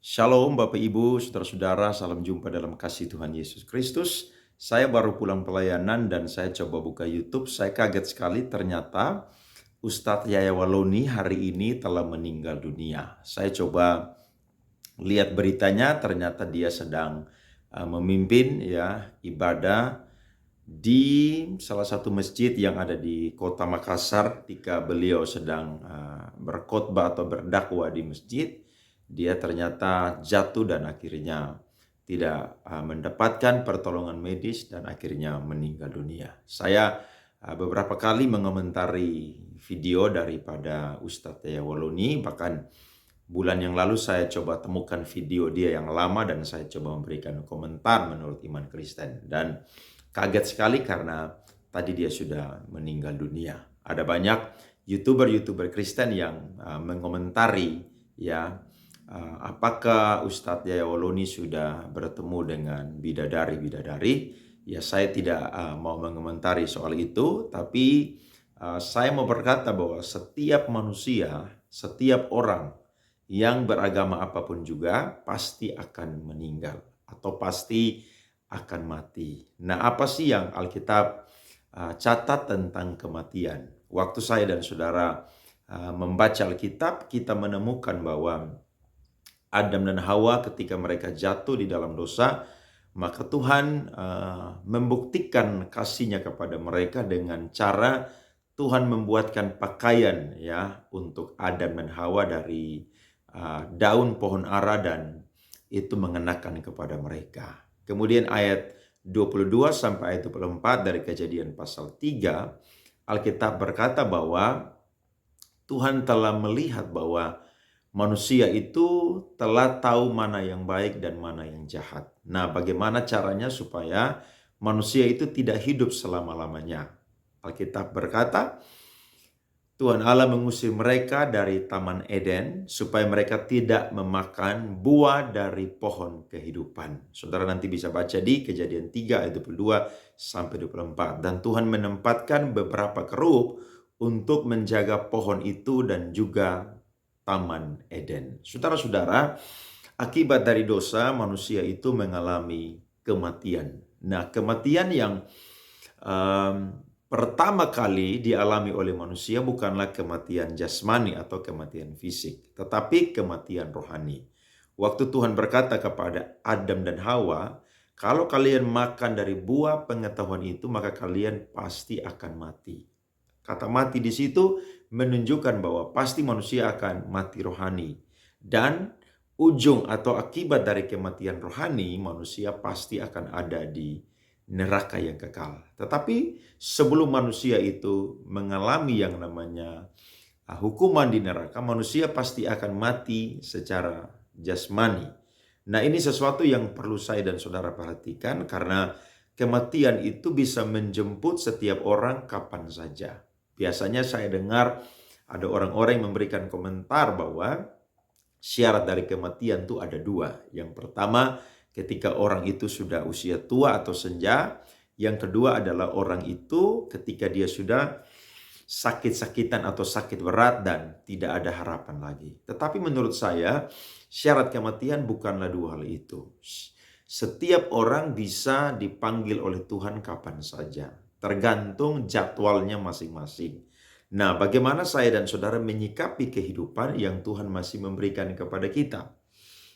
Shalom Bapak Ibu, saudara-saudara, salam jumpa dalam kasih Tuhan Yesus Kristus. Saya baru pulang pelayanan dan saya coba buka YouTube. Saya kaget sekali ternyata Ustadz Yaya Waloni hari ini telah meninggal dunia. Saya coba lihat beritanya, ternyata dia sedang memimpin ibadah di salah satu masjid yang ada di kota Makassar. Ketika beliau sedang berkhotbah atau berdakwah di masjid, dia ternyata jatuh dan akhirnya tidak mendapatkan pertolongan medis dan akhirnya meninggal dunia. Saya beberapa kali mengomentari video daripada Ustadz Yaya Waloni, bahkan bulan yang lalu saya coba temukan video dia yang lama dan saya coba memberikan komentar menurut iman Kristen. Dan kaget sekali karena tadi dia sudah meninggal dunia. Ada banyak YouTuber Kristen yang mengomentari apakah Ustadz Yaya Waloni sudah bertemu dengan bidadari-bidadari. Ya, saya tidak mau mengomentari soal itu, tapi saya mau berkata bahwa setiap manusia, setiap orang yang beragama apapun juga pasti akan meninggal atau pasti akan mati. Nah, apa sih yang Alkitab catat tentang kematian? Waktu saya dan saudara membaca Alkitab, kita menemukan bahwa Adam dan Hawa ketika mereka jatuh di dalam dosa, maka Tuhan membuktikan kasih-Nya kepada mereka dengan cara Tuhan membuatkan pakaian untuk Adam dan Hawa dari daun pohon ara dan itu mengenakan kepada mereka. Kemudian ayat 22 sampai ayat 24 dari Kejadian pasal 3, Alkitab berkata bahwa Tuhan telah melihat bahwa manusia itu telah tahu mana yang baik dan mana yang jahat. Nah, bagaimana caranya supaya manusia itu tidak hidup selama-lamanya? Alkitab berkata, Tuhan Allah mengusir mereka dari Taman Eden supaya mereka tidak memakan buah dari pohon kehidupan. Saudara nanti bisa baca di Kejadian 3 ayat 22 sampai 24. Dan Tuhan menempatkan beberapa kerup untuk menjaga pohon itu dan juga Taman Eden. Saudara-saudara, akibat dari dosa manusia itu mengalami kematian. Nah, kematian yang pertama kali dialami oleh manusia bukanlah kematian jasmani atau kematian fisik, tetapi kematian rohani. Waktu Tuhan berkata kepada Adam dan Hawa, kalau kalian makan dari buah pengetahuan itu, maka kalian pasti akan mati. Kata mati di situ menunjukkan bahwa pasti manusia akan mati rohani. Dan ujung atau akibat dari kematian rohani, manusia pasti akan ada di neraka yang kekal. Tetapi sebelum manusia itu mengalami yang namanya hukuman di neraka, manusia pasti akan mati secara jasmani. Nah, ini sesuatu yang perlu saya dan saudara perhatikan karena kematian itu bisa menjemput setiap orang kapan saja. Biasanya saya dengar ada orang-orang yang memberikan komentar bahwa syarat dari kematian itu ada dua. Yang pertama, ketika orang itu sudah usia tua atau senja. Yang kedua adalah orang itu ketika dia sudah sakit-sakitan atau sakit berat dan tidak ada harapan lagi. Tetapi menurut saya, syarat kematian bukanlah dua hal itu. Setiap orang bisa dipanggil oleh Tuhan kapan saja, tergantung jadwalnya masing-masing. Nah, bagaimana saya dan saudara menyikapi kehidupan yang Tuhan masih memberikan kepada kita?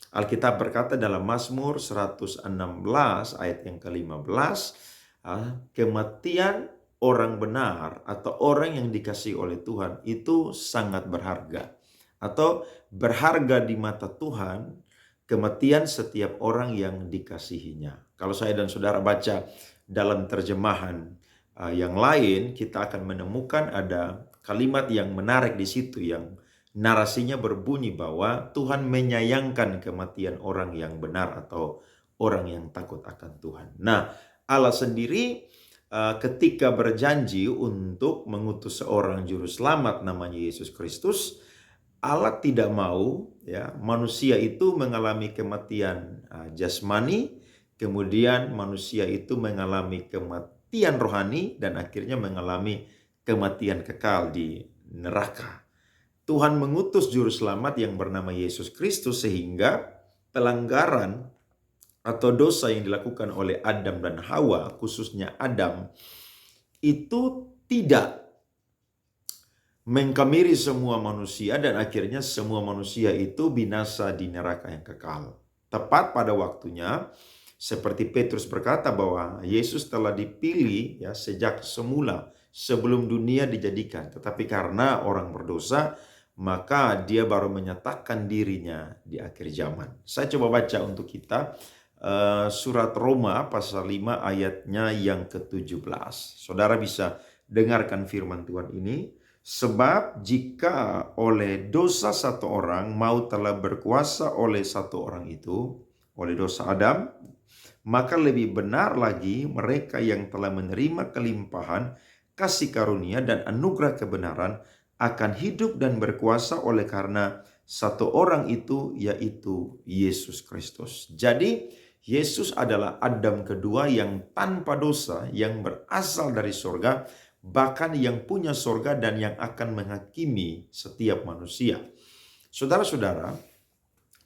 Alkitab berkata dalam Mazmur 116 ayat yang ke-15, kematian orang benar atau orang yang dikasihi oleh Tuhan itu sangat berharga. Atau berharga di mata Tuhan kematian setiap orang yang dikasihinya. Kalau saya dan saudara baca dalam terjemahan yang lain, kita akan menemukan ada kalimat yang menarik di situ yang narasinya berbunyi bahwa Tuhan menyayangkan kematian orang yang benar atau orang yang takut akan Tuhan. Nah, Allah sendiri ketika berjanji untuk mengutus seorang juru selamat namanya Yesus Kristus, Allah tidak mau manusia itu mengalami kematian jasmani, kemudian manusia itu mengalami kematian rohani dan akhirnya mengalami kematian kekal di neraka. Tuhan mengutus juru selamat yang bernama Yesus Kristus sehingga pelanggaran atau dosa yang dilakukan oleh Adam dan Hawa, khususnya Adam, itu tidak mengkamiri semua manusia dan akhirnya semua manusia itu binasa di neraka yang kekal. Tepat pada waktunya, seperti Petrus berkata bahwa Yesus telah dipilih ya sejak semula sebelum dunia dijadikan, tetapi karena orang berdosa maka dia baru menyatakan dirinya di akhir zaman. Saya coba baca untuk kita surat Roma pasal 5 ayatnya yang ke-17. Saudara bisa dengarkan firman Tuhan ini. Sebab jika oleh dosa satu orang maut telah berkuasa oleh satu orang itu, oleh dosa Adam, maka lebih benar lagi mereka yang telah menerima kelimpahan kasih karunia dan anugerah kebenaran akan hidup dan berkuasa oleh karena satu orang itu, yaitu Yesus Kristus. Jadi Yesus adalah Adam kedua yang tanpa dosa, yang berasal dari surga, bahkan yang punya surga dan yang akan menghakimi setiap manusia. Saudara-saudara,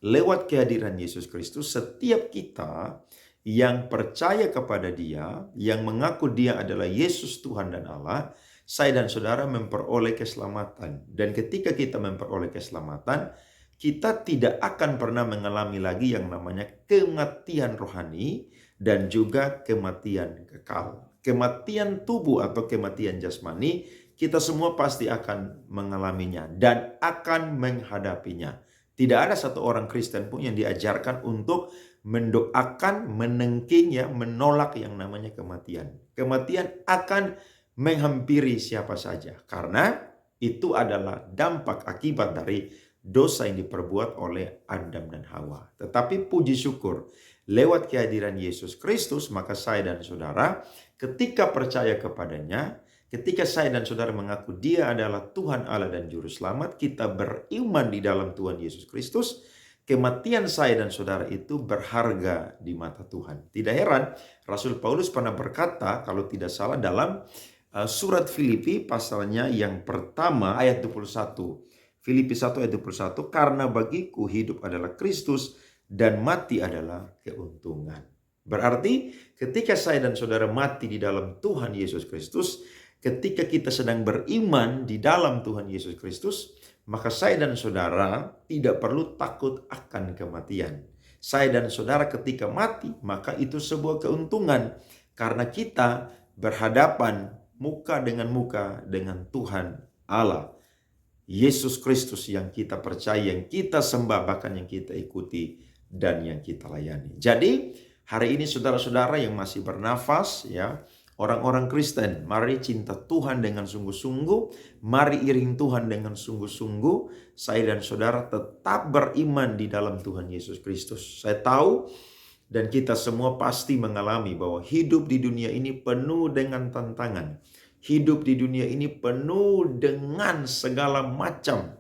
lewat kehadiran Yesus Kristus, setiap kita yang percaya kepada Dia, yang mengaku Dia adalah Yesus Tuhan dan Allah, saya dan saudara memperoleh keselamatan. Dan ketika kita memperoleh keselamatan, kita tidak akan pernah mengalami lagi yang namanya kematian rohani dan juga kematian kekal. Kematian tubuh atau kematian jasmani, kita semua pasti akan mengalaminya dan akan menghadapinya. Tidak ada satu orang Kristen pun yang diajarkan untuk mendoakan, menengking, menolak yang namanya kematian. Kematian akan menghampiri siapa saja karena itu adalah dampak akibat dari dosa yang diperbuat oleh Adam dan Hawa. Tetapi puji syukur, lewat kehadiran Yesus Kristus, maka saya dan saudara ketika percaya kepadanya, ketika saya dan saudara mengaku Dia adalah Tuhan Allah dan Juru Selamat, kita beriman di dalam Tuhan Yesus Kristus, kematian saya dan saudara itu berharga di mata Tuhan. Tidak heran, Rasul Paulus pernah berkata, kalau tidak salah dalam surat Filipi pasalnya yang pertama ayat 21. Filipi 1 ayat 21, karena bagiku hidup adalah Kristus dan mati adalah keuntungan. Berarti ketika saya dan saudara mati di dalam Tuhan Yesus Kristus, ketika kita sedang beriman di dalam Tuhan Yesus Kristus, maka saya dan saudara tidak perlu takut akan kematian. Saya dan saudara ketika mati, maka itu sebuah keuntungan karena kita berhadapan muka dengan Tuhan Allah. Yesus Kristus yang kita percaya, yang kita sembah, bahkan yang kita ikuti dan yang kita layani. Jadi hari ini saudara-saudara yang masih bernafas, orang-orang Kristen, mari cinta Tuhan dengan sungguh-sungguh, mari iring Tuhan dengan sungguh-sungguh. Saya dan saudara tetap beriman di dalam Tuhan Yesus Kristus. Saya tahu dan kita semua pasti mengalami bahwa hidup di dunia ini penuh dengan tantangan. Hidup di dunia ini penuh dengan segala macam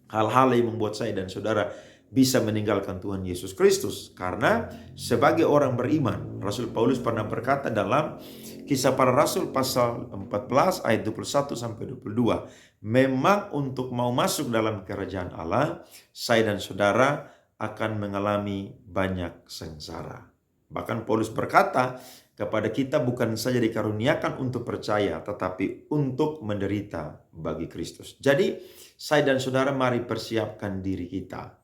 hal-hal yang membuat saya dan saudara bisa meninggalkan Tuhan Yesus Kristus. Karena sebagai orang beriman, Rasul Paulus pernah berkata dalam Kisah Para Rasul pasal 14 ayat 21-22. Memang untuk mau masuk dalam kerajaan Allah, saya dan saudara akan mengalami banyak sengsara. Bahkan Paulus berkata, kepada kita bukan saja dikaruniakan untuk percaya, tetapi untuk menderita bagi Kristus. Jadi saya dan saudara mari persiapkan diri kita.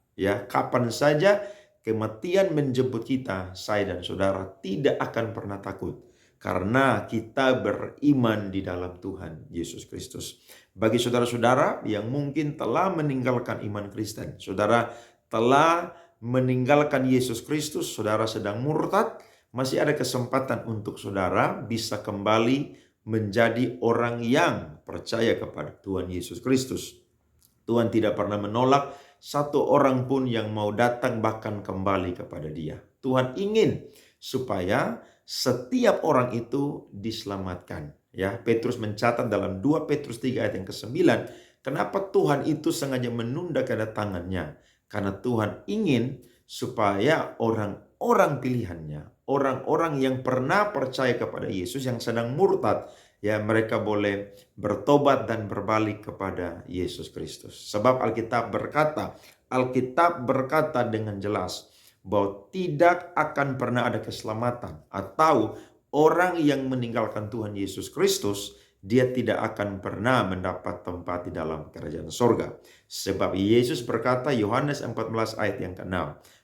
Kapan saja kematian menjemput kita, saya dan saudara tidak akan pernah takut. Karena kita beriman di dalam Tuhan Yesus Kristus. Bagi saudara-saudara yang mungkin telah meninggalkan iman Kristen, saudara telah meninggalkan Yesus Kristus, saudara sedang murtad, masih ada kesempatan untuk saudara bisa kembali menjadi orang yang percaya kepada Tuhan Yesus Kristus. Tuhan tidak pernah menolak satu orang pun yang mau datang bahkan kembali kepada Dia. Tuhan ingin supaya setiap orang itu diselamatkan. Petrus mencatat dalam 2 Petrus 3 ayat yang ke-9, kenapa Tuhan itu sengaja menunda kedatangannya? Karena Tuhan ingin supaya orang-orang pilihannya, orang-orang yang pernah percaya kepada Yesus yang sedang murtad, mereka boleh bertobat dan berbalik kepada Yesus Kristus. Sebab Alkitab berkata dengan jelas bahwa tidak akan pernah ada keselamatan atau orang yang meninggalkan Tuhan Yesus Kristus, dia tidak akan pernah mendapat tempat di dalam kerajaan sorga. Sebab Yesus berkata, Yohanes 14 ayat yang ke-6,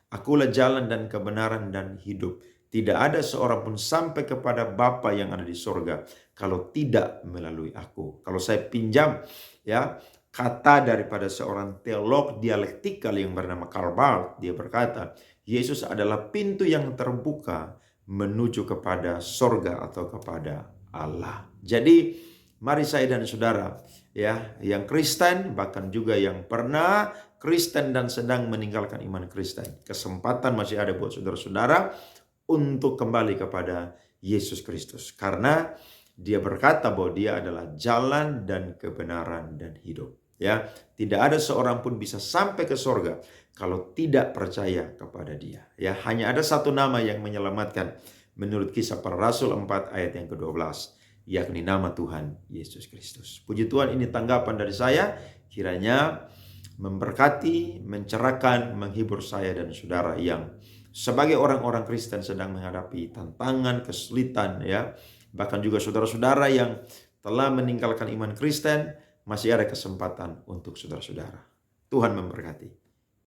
Akulah jalan dan kebenaran dan hidup. Tidak ada seorang pun sampai kepada Bapa yang ada di sorga kalau tidak melalui aku. Kalau saya pinjam ya kata daripada seorang teolog dialektikal yang bernama Karl Barth, dia berkata, Yesus adalah pintu yang terbuka menuju kepada sorga atau kepada Allah. Jadi mari saya dan saudara ya yang Kristen, bahkan juga yang pernah Kristen dan sedang meninggalkan iman Kristen, kesempatan masih ada buat saudara-saudara untuk kembali kepada Yesus Kristus, karena dia berkata bahwa dia adalah jalan dan kebenaran dan hidup. Ya, tidak ada seorang pun bisa sampai ke sorga kalau tidak percaya kepada dia. Ya, hanya ada satu nama yang menyelamatkan menurut Kisah Para Rasul 4 ayat yang ke-12, yakni nama Tuhan Yesus Kristus. Puji Tuhan, ini tanggapan dari saya, kiranya memberkati, mencerahkan, menghibur saya dan saudara yang sebagai orang-orang Kristen sedang menghadapi tantangan, kesulitan ya. Bahkan juga saudara-saudara yang telah meninggalkan iman Kristen, masih ada kesempatan untuk saudara-saudara. Tuhan memberkati.